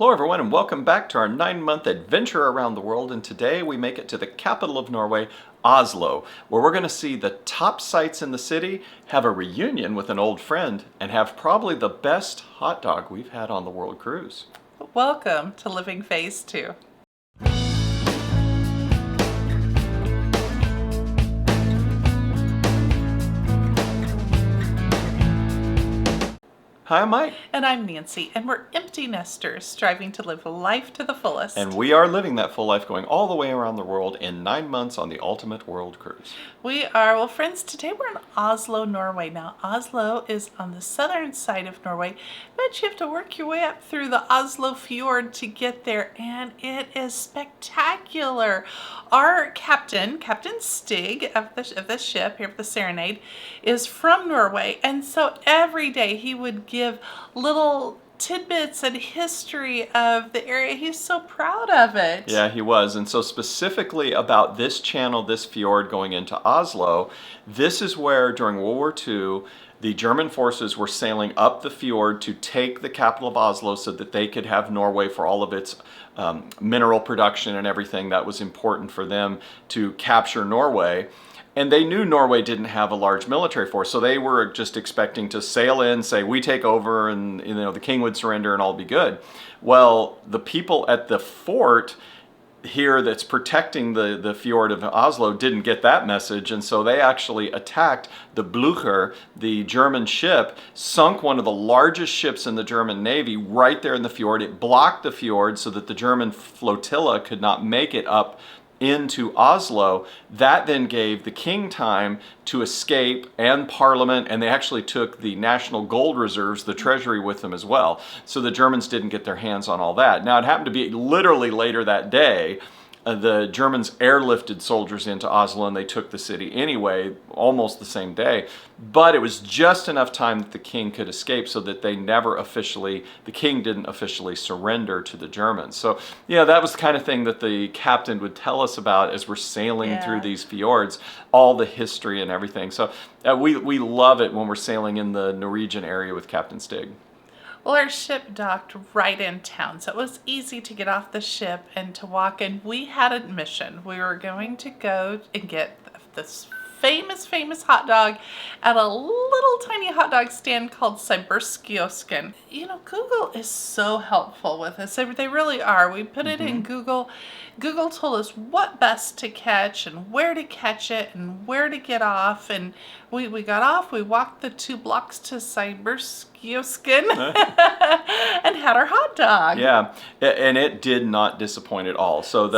Hello everyone and welcome back to our 9-month adventure around the world, and today we make it to the capital of Norway, Oslo, where we're going to see the top sights in the city, have a reunion with an old friend, and have probably the best hot dog we've had on the world cruise. Welcome to Living Phase 2. Hi, I'm Mike. And I'm Nancy, and we're empty nesters striving to live life to the fullest. And we are living that full life, going all the way around the world in 9 months on the ultimate world cruise. We are, well friends, today we're in Oslo, Norway. Now, Oslo is on the southern side of Norway, but you have to work your way up through the Oslo Fjord to get there, and it is spectacular. Our Captain Stig of the ship here for the Serenade is from Norway, and so every day he would give little tidbits and history of the area. He's so proud of it. Yeah, he was. And so specifically about this channel, this fjord going into Oslo, this is where during World War II, the German forces were sailing up the fjord to take the capital of Oslo so that they could have Norway for all of its mineral production and everything that was important for them to capture Norway. And they knew Norway didn't have a large military force, so they were just expecting to sail in, say, we take over, and the king would surrender and all be good. Well, the people at the fort here that's protecting the fjord of Oslo didn't get that message, and so they actually attacked the Blücher, the German ship, sunk one of the largest ships in the German Navy right there in the fjord. It blocked the fjord so that the German flotilla could not make it up into Oslo. That then gave the king time to escape, and Parliament, and they actually took the national gold reserves, the treasury, with them as well. So the Germans didn't get their hands on all that. Now it happened to be literally later that day, the Germans airlifted soldiers into Oslo and they took the city anyway, almost the same day. But it was just enough time that the king could escape so that the king didn't officially surrender to the Germans. So, yeah, that was the kind of thing that the captain would tell us about as we're sailing through these fjords, all the history and everything. So we love it when we're sailing in the Norwegian area with Captain Stig. Well, our ship docked right in town, so it was easy to get off the ship and to walk in. We had a mission. We were going to go and get this famous hot dog at a little tiny hot dog stand called Syverkiosken. Google is so helpful with us. They really are. We put it in Google. Google told us what bus to catch and where to catch it and where to get off. And we got off. We walked the 2 blocks to Syverkiosken and had our hot dog. Yeah, and it did not disappoint at all. So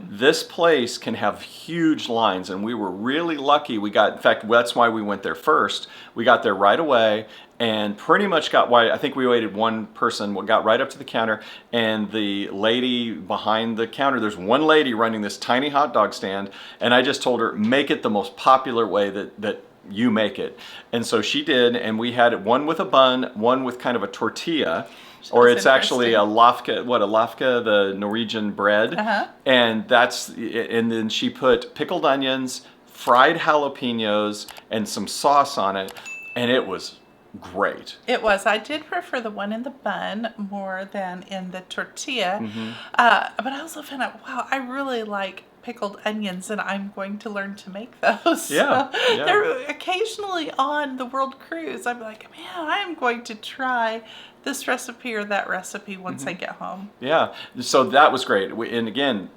this place can have huge lines, and we were really lucky. In fact, that's why we went there first. We got there right away and pretty much I think we waited one person, got right up to the counter, and the lady behind the counter, there's one lady running this tiny hot dog stand, and I just told her, make it the most popular way that you make it. And so she did, and we had one with a bun, one with kind of a tortilla, or it's actually a lafke, the Norwegian bread. And then she put pickled onions, fried jalapenos, and some sauce on it, and it was great. It was. I did prefer the one in the bun more than in the tortilla. But I also found out, wow, I really like pickled onions, and I'm going to learn to make those. Yeah, So they're occasionally on the world cruise. I'm like, man, I'm going to try this recipe or that recipe once I get home. Yeah, so that was great. And again,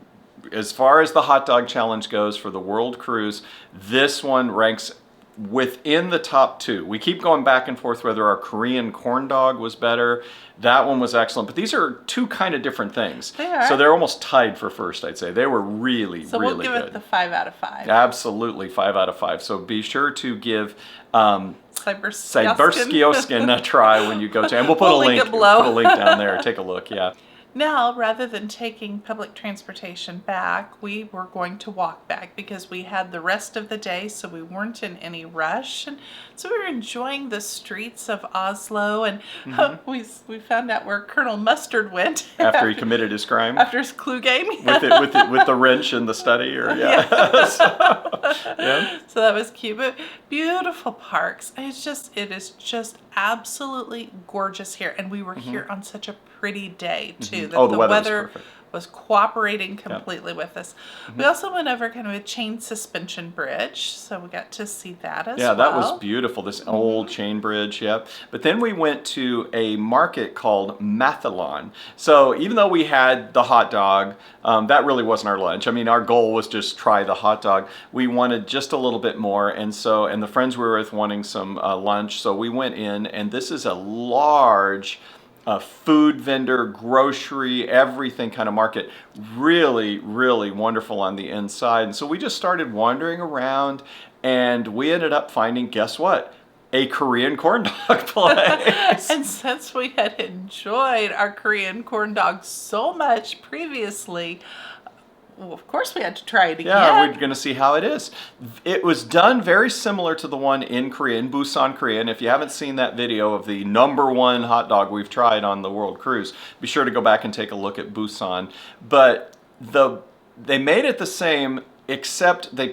as far as the hot dog challenge goes for the world cruise, this one ranks within the top 2. We keep going back and forth whether our Korean corn dog was better. That one was excellent. But these are 2 kind of different things. They are. So they're almost tied for first, I'd say. They were really, really good. So we'll give it the 5 out of 5. Absolutely, 5 out of 5. So be sure to give Syverkiosken a try when you go to, and we'll put a link below. Put a link down there. Take a look, yeah. Now, rather than taking public transportation back, we were going to walk back because we had the rest of the day, so we weren't in any rush. And so we were enjoying the streets of Oslo, and we found out where Colonel Mustard went. After he committed his crime? After his clue game. with the wrench in the study? So that was cute. But beautiful parks. It is just absolutely gorgeous here. And we were here on such a pretty day too. Oh, the weather was perfect. Was cooperating completely with us. We also went over kind of a chain suspension bridge, so we got to see that as well. Yeah, that was beautiful, this old chain bridge, yep. But then we went to a market called Mathallen. So even though we had the hot dog, that really wasn't our lunch. I mean, our goal was just try the hot dog. We wanted just a little bit more, and the friends we were with wanting some lunch, so we went in, and this is a large food vendor, grocery, everything kind of market. Really, really wonderful on the inside. And so we just started wandering around, and we ended up finding, guess what? A Korean corn dog place. And since we had enjoyed our Korean corn dog so much previously, well, of course we had to try it again. Yeah, we're going to see how it is. It was done very similar to the one in Korea, in Busan, Korea. And if you haven't seen that video of the #1 hot dog we've tried on the World Cruise, be sure to go back and take a look at Busan. But they made it the same, except the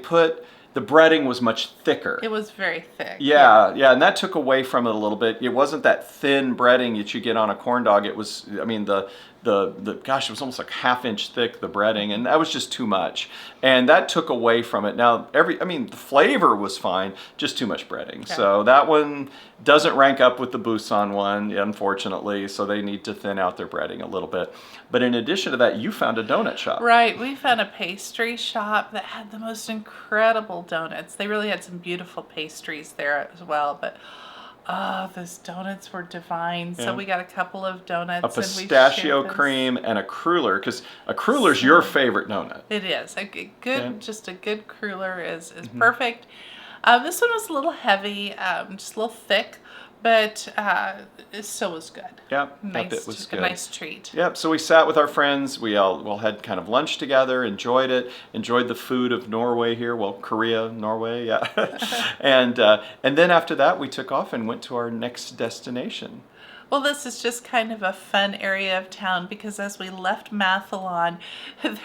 breading was much thicker. It was very thick. Yeah, and that took away from it a little bit. It wasn't that thin breading that you get on a corn dog. It was, I mean, gosh, it was almost like ½ inch thick, the breading, and that was just too much. And that took away from it. Now, the flavor was fine, just too much breading. Okay. So that one doesn't rank up with the Busan one, unfortunately, so they need to thin out their breading a little bit. But in addition to that, you found a donut shop. Right, we found a pastry shop that had the most incredible donuts. They really had some beautiful pastries there as well, but those donuts were divine. So we got a couple of donuts. A pistachio cream and a cruller, because a cruller's your favorite donut. It is. Just a good cruller is perfect. This one was a little heavy, just a little thick, but it still was good. Yep, nice, it was good. A nice treat. Yep, so we sat with our friends. We all had kind of lunch together, enjoyed it, enjoyed the food of Norway here. Well, Korea, Norway, yeah. And then after that, we took off and went to our next destination. Well, this is just kind of a fun area of town, because as we left Mathallen,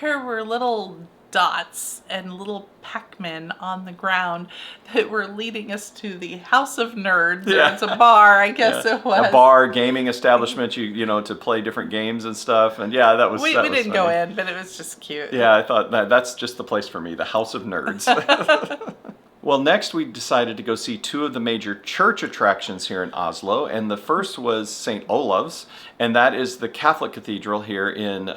there were little dots and little Pac-Men on the ground that were leading us to the House of Nerds. Yeah. It's a bar, I guess it was. A bar, gaming establishment, you know, to play different games and stuff. And yeah, that was We was didn't funny. go in, but it was just cute. Yeah, I thought that's just the place for me, the House of Nerds. Well, next we decided to go see two of the major church attractions here in Oslo, and the first was St. Olav's, and that is the Catholic cathedral here in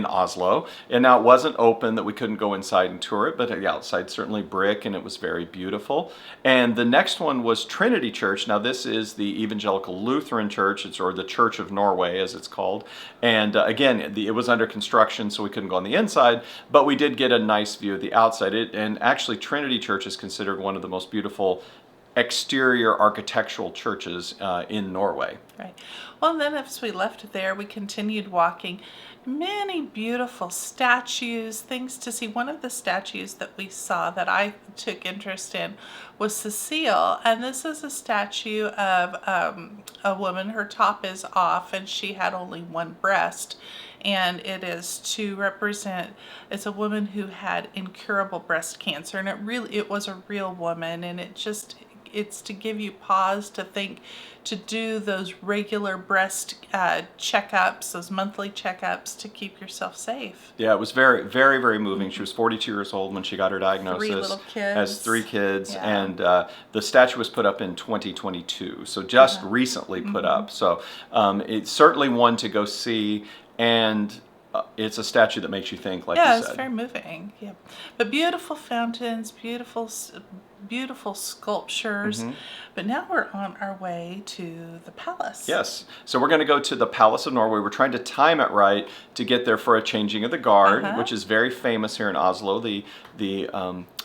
Oslo. And now it wasn't open, that we couldn't go inside and tour it, but the outside certainly brick, and it was very beautiful. And the next one was Trinity Church. Now this is the Evangelical Lutheran Church, or the Church of Norway as it's called. And again, it was under construction, so we couldn't go on the inside, but we did get a nice view of the outside. And actually Trinity Church is considered one of the most beautiful exterior architectural churches in Norway. Right. Well, then as we left there, we continued walking. Many beautiful statues, things to see. One of the statues that we saw that I took interest in was Cecilie, and this is a statue of a woman. Her top is off, and she had only one breast. And it is to represent, it's a woman who had incurable breast cancer, and it was a real woman, and it's to give you pause to think, to do those regular breast checkups, those monthly checkups, to keep yourself safe. Yeah, it was very, very, very moving. She was 42 years old when she got her diagnosis. 3 little kids. Has 3 kids, Yeah. and the statue was put up in 2022, so just recently put up. So it's certainly one to go see, and it's a statue that makes you think, like you said. Yeah, it's very moving. Yeah, but beautiful fountains, beautiful sculptures. But now we're on our way to the palace. Yes, so we're going to go to the Palace of Norway. We're trying to time it right to get there for a changing of the guard, which is very famous here in Oslo, the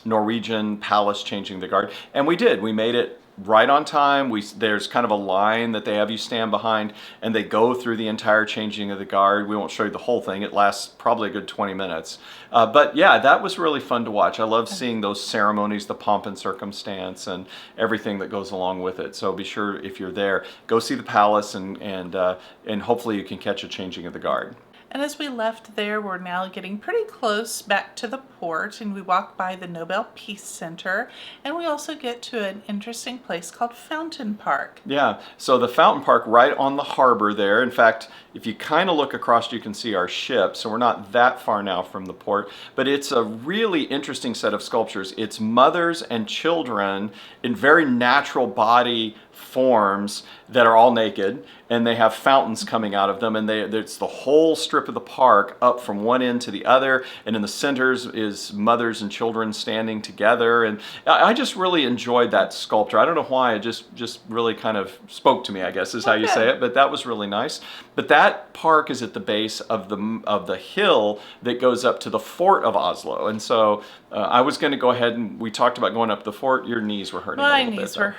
Norwegian palace changing the guard. And we did. We made it right on time. There's kind of a line that they have you stand behind, and they go through the entire changing of the guard. We won't show you the whole thing. It lasts probably a good 20 minutes. But yeah, that was really fun to watch. I love seeing those ceremonies, the pomp and circumstance, and everything that goes along with it. So be sure, if you're there, go see the palace, and hopefully you can catch a changing of the guard. And as we left there, we're now getting pretty close back to the port, and we walk by the Nobel Peace Center, and we also get to an interesting place called Fountain Park. Yeah, so the fountain park right on the harbor there. In fact, if you kind of look across, you can see our ship. So we're not that far now from the port, but it's a really interesting set of sculptures. It's mothers and children in very natural body forms that are all naked, and they have fountains coming out of them, and it's the whole strip of the park up from one end to the other, and in the centers is mothers and children standing together, and I just really enjoyed that sculpture. I don't know why, it just really kind of spoke to me, I guess is how you say it, but that was really nice. But that park is at the base of the hill that goes up to the fort of Oslo, and so I was going to go ahead, and we talked about going up the fort. Your knees were hurting a little bit, though.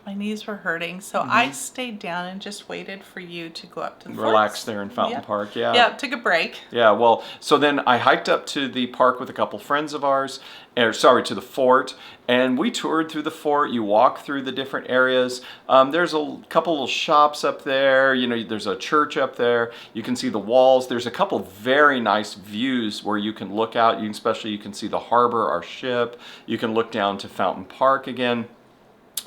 My knees were hurting, so I stayed down and just waited for you to go up to the relax there in Fountain Park. Yeah, took a break. Yeah, well, so then I hiked up to the park with a couple friends of ours, to the fort, and we toured through the fort. You walk through the different areas. There's a couple little shops up there. You know, there's a church up there. You can see the walls. There's a couple very nice views where you can look out. Especially you can see the harbor, our ship. You can look down to Fountain Park again.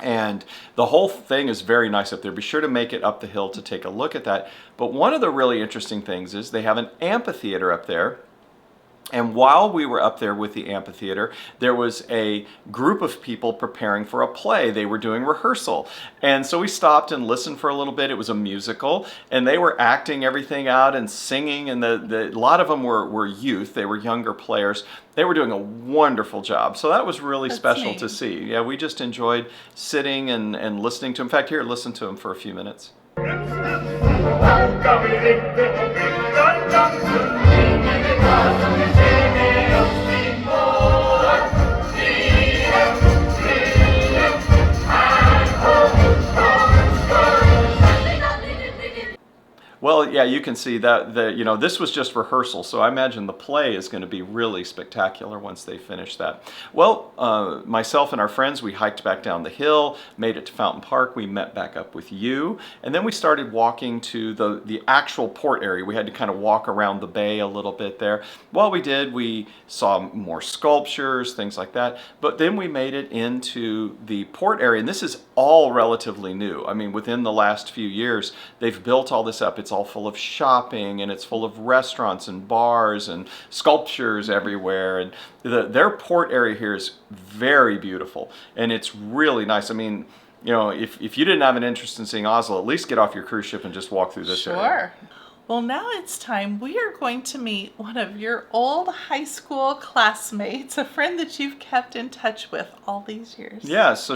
And the whole thing is very nice up there. Be sure to make it up the hill to take a look at that. But one of the really interesting things is they have an amphitheater up there. And while we were up there with the amphitheater, there was a group of people preparing for a play. They were doing rehearsal. And so we stopped and listened for a little bit. It was a musical, and they were acting everything out and singing. And a lot of them were youth. They were younger players. They were doing a wonderful job. So that was really special to see. Yeah, we just enjoyed sitting and listening to them. In fact, here, listen to them for a few minutes. Well, yeah, you can see that this was just rehearsal, so I imagine the play is going to be really spectacular once they finish that. Well, myself and our friends, we hiked back down the hill, made it to Fountain Park. We met back up with you, and then we started walking to the actual port area. We had to kind of walk around the bay a little bit there. While we did, we saw more sculptures, things like that, but then we made it into the port area, and this is all relatively new. I mean, within the last few years, they've built all this up. It's all full of shopping, and it's full of restaurants and bars and sculptures everywhere. And their port area here is very beautiful, and it's really nice. I mean, if you didn't have an interest in seeing Oslo, at least get off your cruise ship and just walk through this area. Sure. Well, now it's time. We are going to meet one of your old high school classmates, a friend that you've kept in touch with all these years. Yeah, so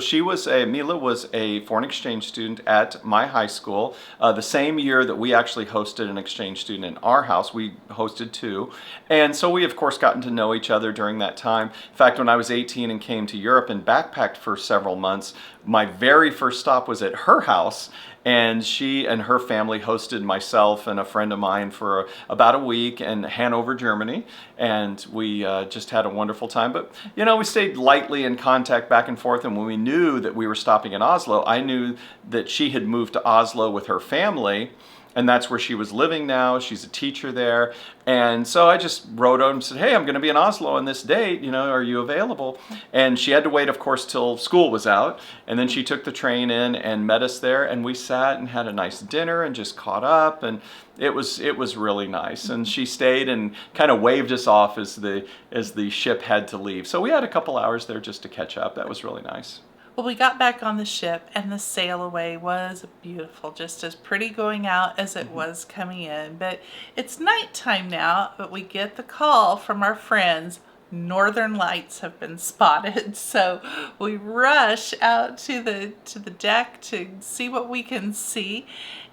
Mila was a foreign exchange student at my high school. The same year that we actually hosted an exchange student in our house, we hosted two. And so we, of course, gotten to know each other during that time. In fact, when I was 18 and came to Europe and backpacked for several months, my very first stop was at her house. And she and her family hosted myself and a friend of mine for about a week in Hanover, Germany. And we just had a wonderful time. But, we stayed lightly in contact back and forth. And when we knew that we were stopping in Oslo, I knew that she had moved to Oslo with her family. And that's where she was living now. She's a teacher there. And so I just wrote her and said, hey, I'm going to be in Oslo on this date. Are you available? And she had to wait, of course, till school was out. And then she took the train in and met us there. And we sat and had a nice dinner and just caught up. And it was really nice. And she stayed and kind of waved us off as the ship had to leave. So we had a couple hours there just to catch up. That was really nice. Well, we got back on the ship, and the sail away was beautiful, just as pretty going out as it was coming in. But it's nighttime now, but we get the call from our friends. Northern lights have been spotted, so we rush out to the deck to see what we can see.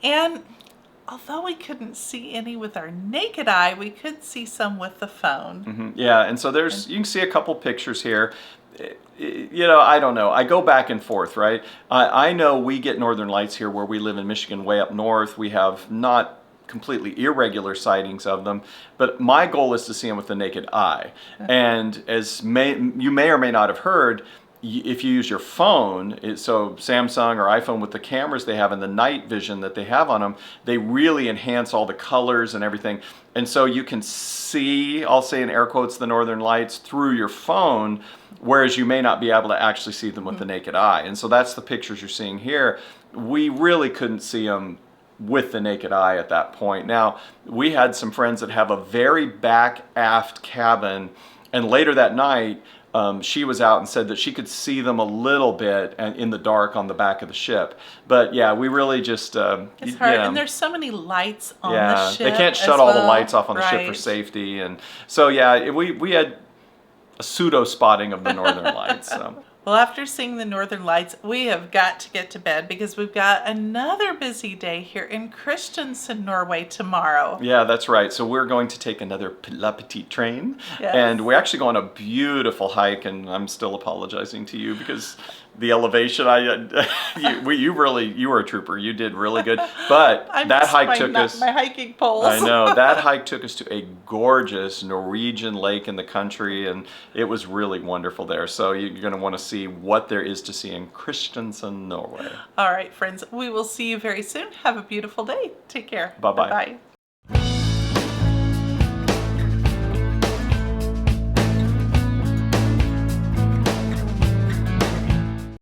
And although we couldn't see any with our naked eye, we could see some with the phone. Mm-hmm. Yeah, and so you can see a couple pictures here. I don't know. I go back and forth, right? I know we get northern lights here where we live in Michigan, way up north. We have not completely irregular sightings of them, but my goal is to see them with the naked eye. And you may or may not have heard, if you use your phone, so Samsung or iPhone with the cameras they have and the night vision that they have on them, they really enhance all the colors and everything. And so you can see, I'll say in air quotes, the northern lights through your phone, whereas you may not be able to actually see them with the naked eye. And so that's the pictures you're seeing here. We really couldn't see them with the naked eye at that point. Now, we had some friends that have a very back aft cabin, and later that night, she was out and said that she could see them a little bit in the dark on the back of the ship. But yeah, we really just it's hard, and there's so many lights on yeah, the ship. they can't shut all the lights off on the ship for safety, and so yeah, we had a pseudo spotting of the northern lights. So. Well, after seeing the northern lights, we have got to get to bed because we've got another busy day here in Kristiansand, Norway tomorrow. Yeah, that's right. So we're going to take another La Petite train, Yes. and we actually go on a beautiful hike, and I'm still apologizing to you because the elevation, you were a trooper. You did really good. But that hike took us, my hiking poles. I know, that hike took us to a gorgeous Norwegian lake in the country, and it was really wonderful there. So you're going to want to see what there is to see in Kristiansand, Norway. All right, friends, we will see you very soon. Have a beautiful day. Take care. Bye-bye. Bye-bye.